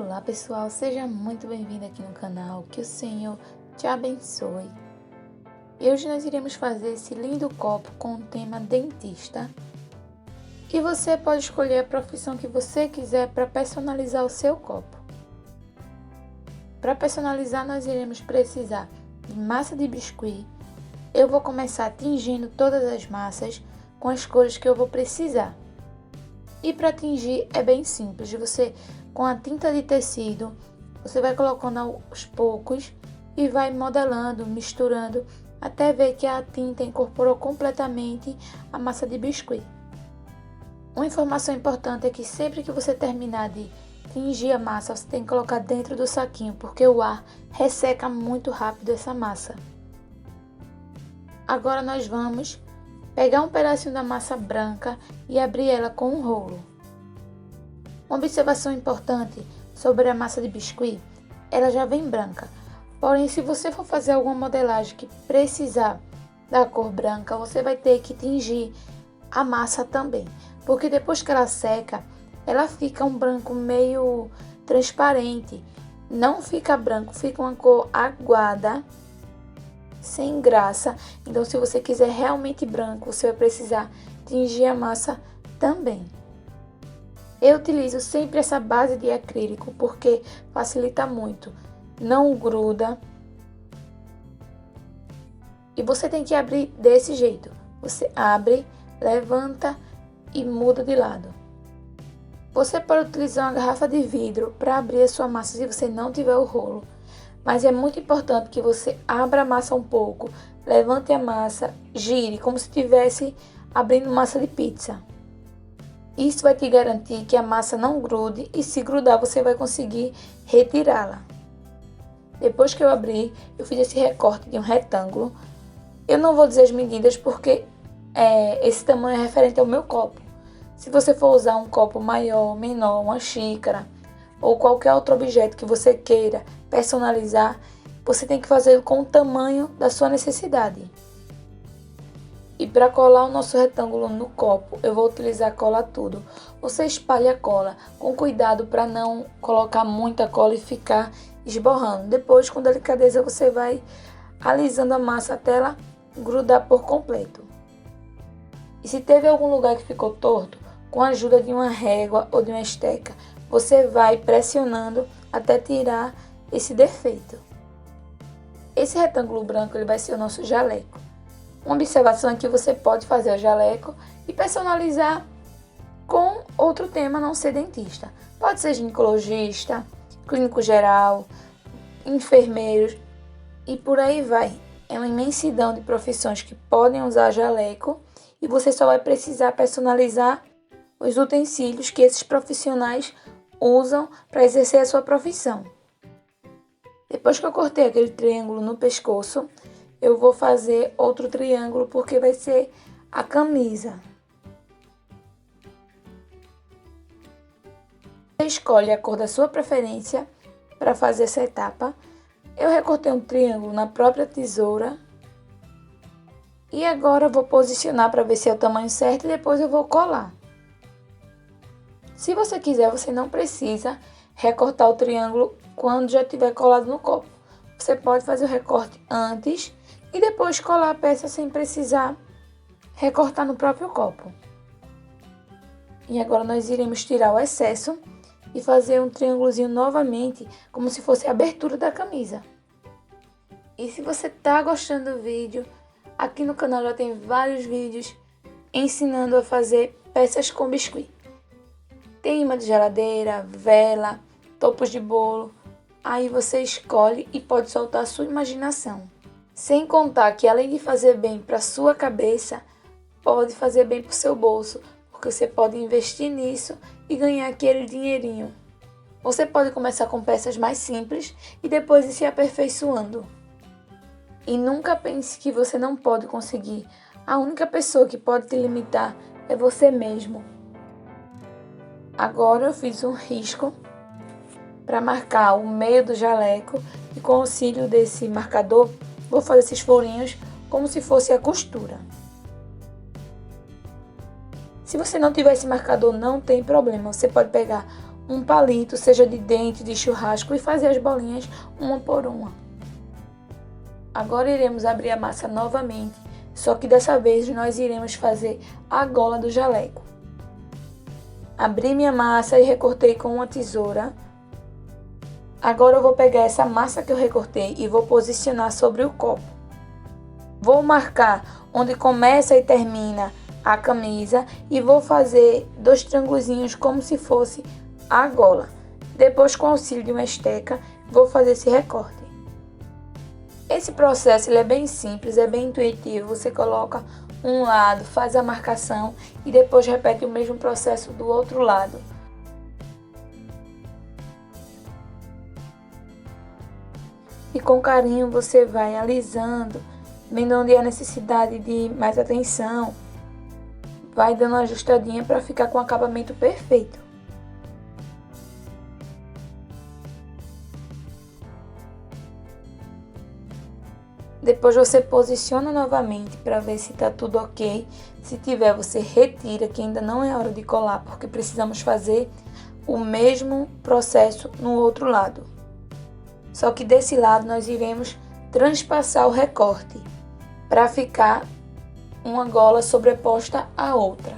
Olá pessoal, seja muito bem-vindo aqui no canal, que o Senhor te abençoe. E hoje nós iremos fazer esse lindo copo com o tema dentista. E você pode escolher a profissão que você quiser para personalizar o seu copo. Para personalizar nós iremos precisar de massa de biscuit. Eu vou começar tingindo todas as massas com as cores que eu vou precisar. E para tingir é bem simples, você com a tinta de tecido, você vai colocando aos poucos e vai modelando, misturando, até ver que a tinta incorporou completamente a massa de biscuit. Uma informação importante é que sempre que você terminar de tingir a massa, você tem que colocar dentro do saquinho, porque o ar resseca muito rápido essa massa. Agora nós vamos pegar um pedacinho da massa branca e abrir ela com um rolo. Uma observação importante sobre a massa de biscuit, ela já vem branca. Porém, se você for fazer alguma modelagem que precisar da cor branca, você vai ter que tingir a massa também. Porque depois que ela seca, ela fica um branco meio transparente. Não fica branco, fica uma cor aguada, sem graça. Então, se você quiser realmente branco, você vai precisar tingir a massa também. Eu utilizo sempre essa base de acrílico porque facilita muito, não gruda. E você tem que abrir desse jeito. Você abre, levanta e muda de lado. Você pode utilizar uma garrafa de vidro para abrir a sua massa se você não tiver o rolo. Mas é muito importante que você abra a massa um pouco, levante a massa, gire como se estivesse abrindo massa de pizza. Isso vai te garantir que a massa não grude e se grudar você vai conseguir retirá-la. Depois que eu abri, eu fiz esse recorte de um retângulo. Eu não vou dizer as medidas porque esse tamanho é referente ao meu copo. Se você for usar um copo maior, menor, uma xícara ou qualquer outro objeto que você queira personalizar, você tem que fazer com o tamanho da sua necessidade. E para colar o nosso retângulo no copo, eu vou utilizar cola tudo. Você espalha a cola com cuidado para não colocar muita cola e ficar esborrando. Depois, com delicadeza, você vai alisando a massa até ela grudar por completo. E se teve algum lugar que ficou torto, com a ajuda de uma régua ou de uma esteca, você vai pressionando até tirar esse defeito. Esse retângulo branco ele vai ser o nosso jaleco. Uma observação é que você pode fazer o jaleco e personalizar com outro tema, não ser dentista. Pode ser ginecologista, clínico geral, enfermeiros e por aí vai. É uma imensidão de profissões que podem usar jaleco e você só vai precisar personalizar os utensílios que esses profissionais usam para exercer a sua profissão. Depois que eu cortei aquele triângulo no pescoço, eu vou fazer outro triângulo porque vai ser a camisa. Você escolhe a cor da sua preferência para fazer essa etapa. Eu recortei um triângulo na própria tesoura. E agora eu vou posicionar para ver se é o tamanho certo e depois eu vou colar. Se você quiser, você não precisa recortar o triângulo quando já tiver colado no copo. Você pode fazer o recorte antes e depois colar a peça sem precisar recortar no próprio copo. E agora nós iremos tirar o excesso e fazer um triângulozinho novamente, como se fosse a abertura da camisa. E se você está gostando do vídeo, aqui no canal já tem vários vídeos ensinando a fazer peças com biscuit. Tem imã de geladeira, vela, topos de bolo. Aí você escolhe e pode soltar a sua imaginação. Sem contar que além de fazer bem para a sua cabeça, pode fazer bem para o seu bolso, porque você pode investir nisso e ganhar aquele dinheirinho. Você pode começar com peças mais simples e depois ir se aperfeiçoando. E nunca pense que você não pode conseguir. A única pessoa que pode te limitar é você mesmo. Agora eu fiz um risco para marcar o meio do jaleco e com o auxílio desse marcador vou fazer esses furinhos como se fosse a costura. Se você não tiver esse marcador, não tem problema. Você pode pegar um palito, seja de dente, de churrasco, e fazer as bolinhas uma por uma. Agora iremos abrir a massa novamente, só que dessa vez nós iremos fazer a gola do jaleco. Abri minha massa e recortei com uma tesoura. Agora eu vou pegar essa massa que eu recortei e vou posicionar sobre o copo. Vou marcar onde começa e termina a camisa e vou fazer 2 triângulozinhos como se fosse a gola. Depois, com o auxílio de uma esteca, vou fazer esse recorte. Esse processo ele é bem simples, é bem intuitivo. Você coloca um lado, faz a marcação e depois repete o mesmo processo do outro lado. E com carinho você vai alisando, vendo onde há necessidade de mais atenção. Vai dando uma ajustadinha para ficar com o acabamento perfeito. Depois você posiciona novamente para ver se está tudo ok. Se tiver, você retira, que ainda não é hora de colar, porque precisamos fazer o mesmo processo no outro lado. Só que desse lado nós iremos transpassar o recorte para ficar uma gola sobreposta à outra.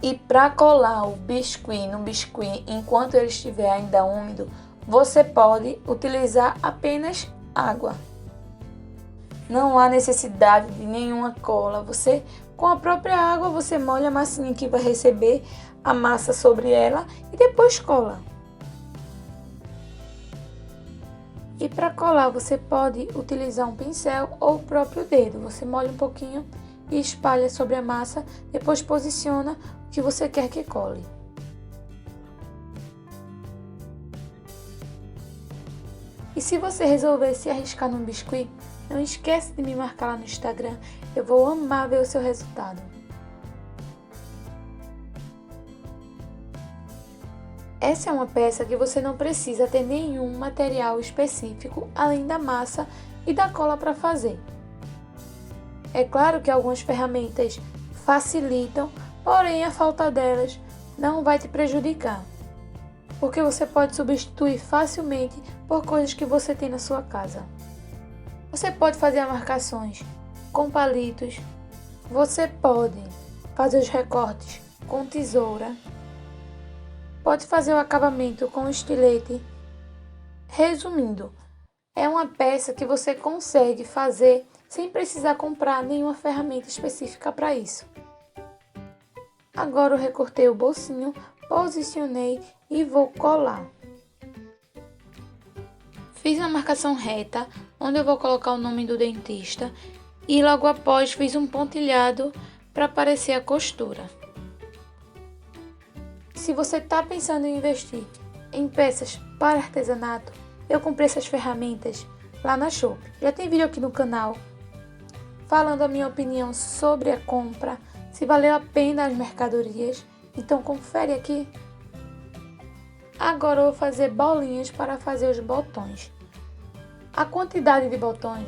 E para colar o biscuit no biscuit enquanto ele estiver ainda úmido, você pode utilizar apenas água. Não há necessidade de nenhuma cola. Você, com a própria água, você molha a massinha que vai receber a massa sobre ela e depois cola. E para colar você pode utilizar um pincel ou o próprio dedo. Você molha um pouquinho e espalha sobre a massa, depois posiciona o que você quer que cole. E se você resolver se arriscar num biscuit, não esquece de me marcar lá no Instagram, eu vou amar ver o seu resultado. Essa é uma peça que você não precisa ter nenhum material específico além da massa e da cola para fazer. É claro que algumas ferramentas facilitam, porém a falta delas não vai te prejudicar, porque você pode substituir facilmente por coisas que você tem na sua casa. Você pode fazer marcações com palitos, você pode fazer os recortes com tesoura, pode fazer o acabamento com estilete. Resumindo, é uma peça que você consegue fazer sem precisar comprar nenhuma ferramenta específica para isso. Agora eu recortei o bolsinho, posicionei e vou colar. Fiz uma marcação reta, onde eu vou colocar o nome do dentista e logo após fiz um pontilhado para aparecer a costura. Se você está pensando em investir em peças para artesanato, eu comprei essas ferramentas lá na Shopee. Já tem vídeo aqui no canal falando a minha opinião sobre a compra, se valeu a pena as mercadorias, então confere aqui. Agora eu vou fazer bolinhas para fazer os botões. A quantidade de botões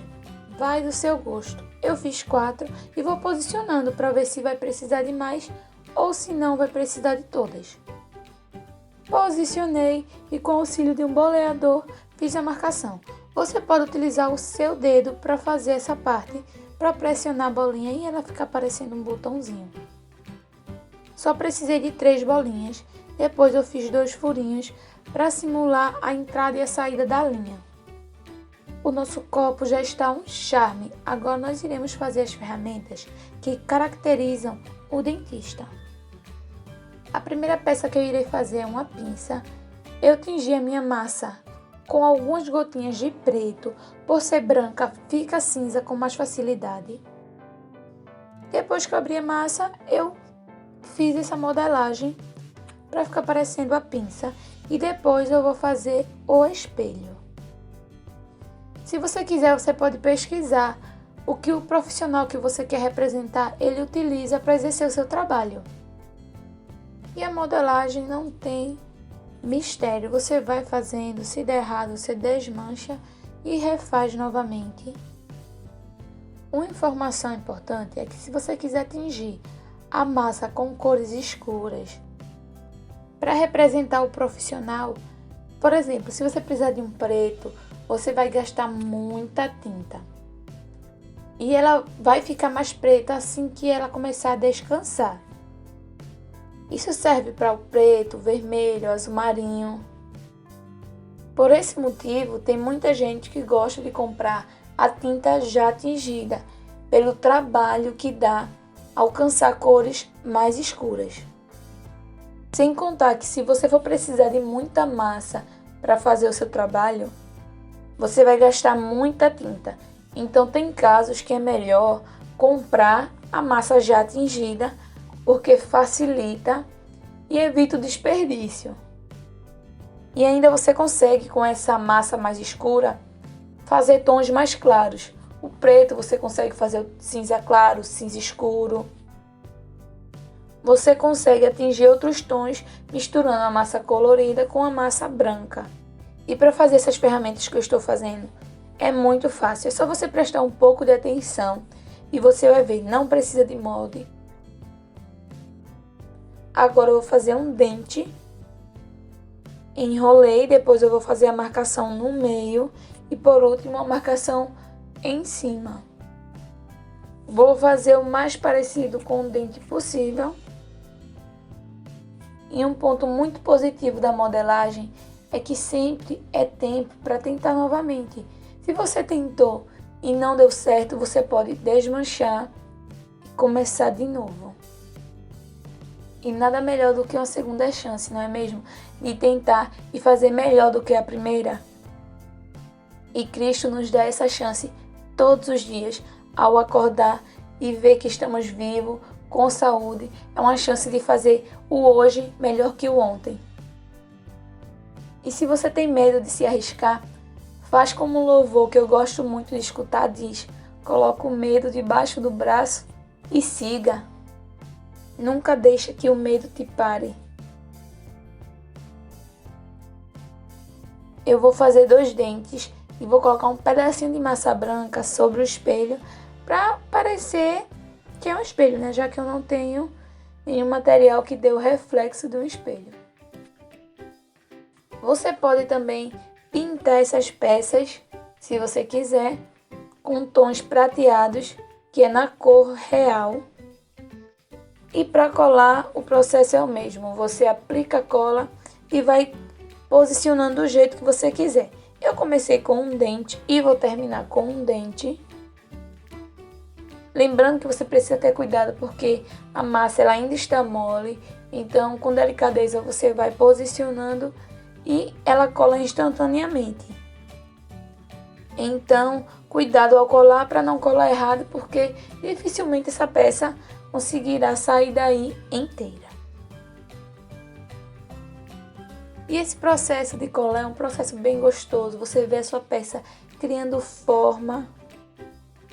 vai do seu gosto. Eu fiz 4 e vou posicionando para ver se vai precisar de mais ou se não vai precisar de todas. Posicionei e com o auxílio de um boleador fiz a marcação. Você pode utilizar o seu dedo para fazer essa parte, para pressionar a bolinha e ela ficar parecendo um botãozinho. Só precisei de 3 bolinhas, depois eu fiz 2 furinhos para simular a entrada e a saída da linha. O nosso copo já está um charme, agora nós iremos fazer as ferramentas que caracterizam o dentista. A primeira peça que eu irei fazer é uma pinça. Eu tingi a minha massa com algumas gotinhas de preto, por ser branca fica cinza com mais facilidade. Depois que eu abri a massa, eu fiz essa modelagem para ficar parecendo a pinça e depois eu vou fazer o espelho. Se você quiser, você pode pesquisar o que o profissional que você quer representar ele utiliza para exercer o seu trabalho. E a modelagem não tem mistério, você vai fazendo, se der errado você desmancha e refaz novamente. Uma informação importante é que se você quiser tingir a massa com cores escuras, Para representar o profissional, por exemplo, se você precisar de um preto, você vai gastar muita tinta. E ela vai ficar mais preta assim que ela começar a descansar. Isso serve para o preto, vermelho, azul marinho. Por esse motivo, tem muita gente que gosta de comprar a tinta já tingida, pelo trabalho que dá alcançar cores mais escuras. Sem contar que se você for precisar de muita massa para fazer o seu trabalho, você vai gastar muita tinta. Então tem casos que é melhor comprar a massa já tingida, porque facilita e evita o desperdício. E ainda você consegue, com essa massa mais escura, fazer tons mais claros. O preto você consegue fazer o cinza claro, cinza escuro. Você consegue atingir outros tons misturando a massa colorida com a massa branca. E para fazer essas ferramentas que eu estou fazendo, é muito fácil. É só você prestar um pouco de atenção e você vai ver, não precisa de molde. Agora eu vou fazer um dente. Enrolei, depois eu vou fazer a marcação no meio e por último a marcação em cima. Vou fazer o mais parecido com o dente possível. E um ponto muito positivo da modelagem é que sempre é tempo para tentar novamente. Se você tentou e não deu certo, você pode desmanchar e começar de novo. E nada melhor do que uma segunda chance, não é mesmo? De tentar e fazer melhor do que a primeira. E Cristo nos dá essa chance todos os dias, ao acordar e ver que estamos vivos, com saúde. É uma chance de fazer o hoje melhor que o ontem. E se você tem medo de se arriscar, faz como um louvor que eu gosto muito de escutar diz: coloca o medo debaixo do braço e siga. Nunca deixe que o medo te pare. Eu vou fazer 2 dentes e vou colocar um pedacinho de massa branca sobre o espelho para parecer que é um espelho, né? Já que eu não tenho nenhum material que dê o reflexo de um espelho. Você pode também pintar essas peças, se você quiser, com tons prateados, que é na cor real. E para colar, o processo é o mesmo. Você aplica a cola e vai posicionando do jeito que você quiser. Eu comecei com um dente e vou terminar com um dente. Lembrando que você precisa ter cuidado porque a massa ela ainda está mole. Então, com delicadeza, você vai posicionando e ela cola instantaneamente. Então, cuidado ao colar para não colar errado, porque dificilmente essa peça conseguirá sair daí inteira. E esse processo de colar é um processo bem gostoso. Você vê a sua peça criando forma,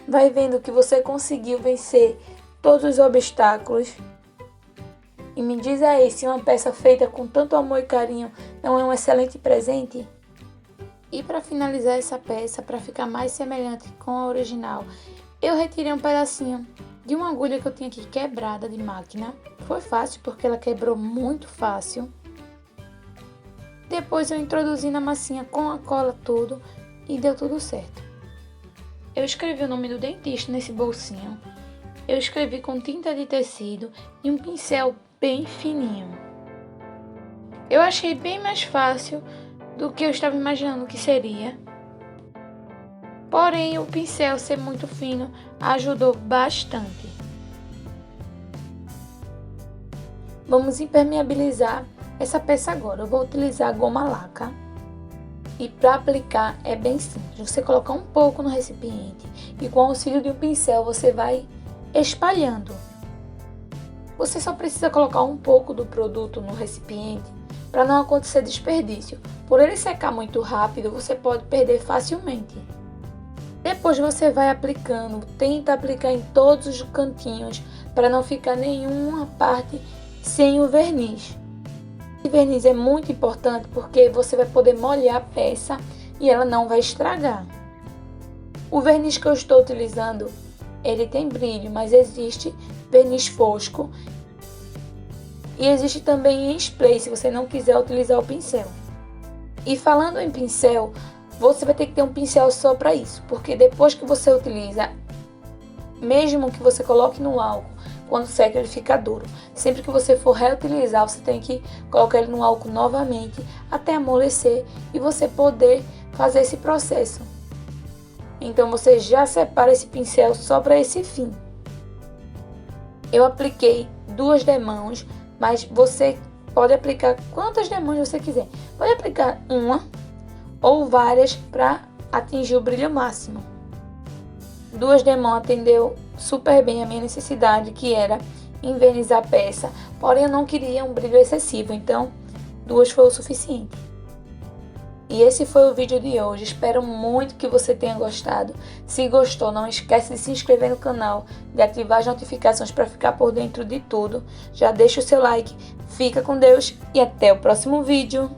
vai vendo que você conseguiu vencer todos os obstáculos. E me diz aí se uma peça feita com tanto amor e carinho não é um excelente presente. E para finalizar essa peça, para ficar mais semelhante com a original, eu retirei um pedacinho de uma agulha que eu tinha aqui quebrada de máquina. Foi fácil porque ela quebrou muito fácil. Depois eu introduzi na massinha com a cola tudo e deu tudo certo. Eu escrevi o nome do dentista nesse bolsinho. Eu escrevi com tinta de tecido e um pincel bem fininho. Eu achei bem mais fácil do que eu estava imaginando que seria. Porém, o pincel ser muito fino ajudou bastante. Vamos impermeabilizar essa peça agora. Eu vou utilizar a goma laca. E para aplicar é bem simples. Você coloca um pouco no recipiente e com o auxílio de um pincel você vai espalhando. Você só precisa colocar um pouco do produto no recipiente para não acontecer desperdício. Por ele secar muito rápido, você pode perder facilmente. Depois você vai aplicando, tenta aplicar em todos os cantinhos para não ficar nenhuma parte sem o verniz. O verniz é muito importante porque você vai poder molhar a peça e ela não vai estragar. O verniz que eu estou utilizando, ele tem brilho, mas existe verniz fosco. E existe também em spray, se você não quiser utilizar o pincel. E falando em pincel, você vai ter que ter um pincel só para isso, porque depois que você utiliza, mesmo que você coloque no álcool, quando seca ele fica duro. Sempre que você for reutilizar, você tem que colocar ele no álcool novamente até amolecer e você poder fazer esse processo. Então você já separa esse pincel só para esse fim. Eu apliquei 2 demãos, mas você pode aplicar quantas demãos você quiser. Pode aplicar uma ou várias para atingir o brilho máximo. 2 demãos atendeu super bem a minha necessidade, que era envernizar a peça, porém eu não queria um brilho excessivo, então 2 foi o suficiente. E esse foi o vídeo de hoje, espero muito que você tenha gostado. Se gostou, não esquece de se inscrever no canal, de ativar as notificações para ficar por dentro de tudo. Já deixa o seu like, fica com Deus e até o próximo vídeo.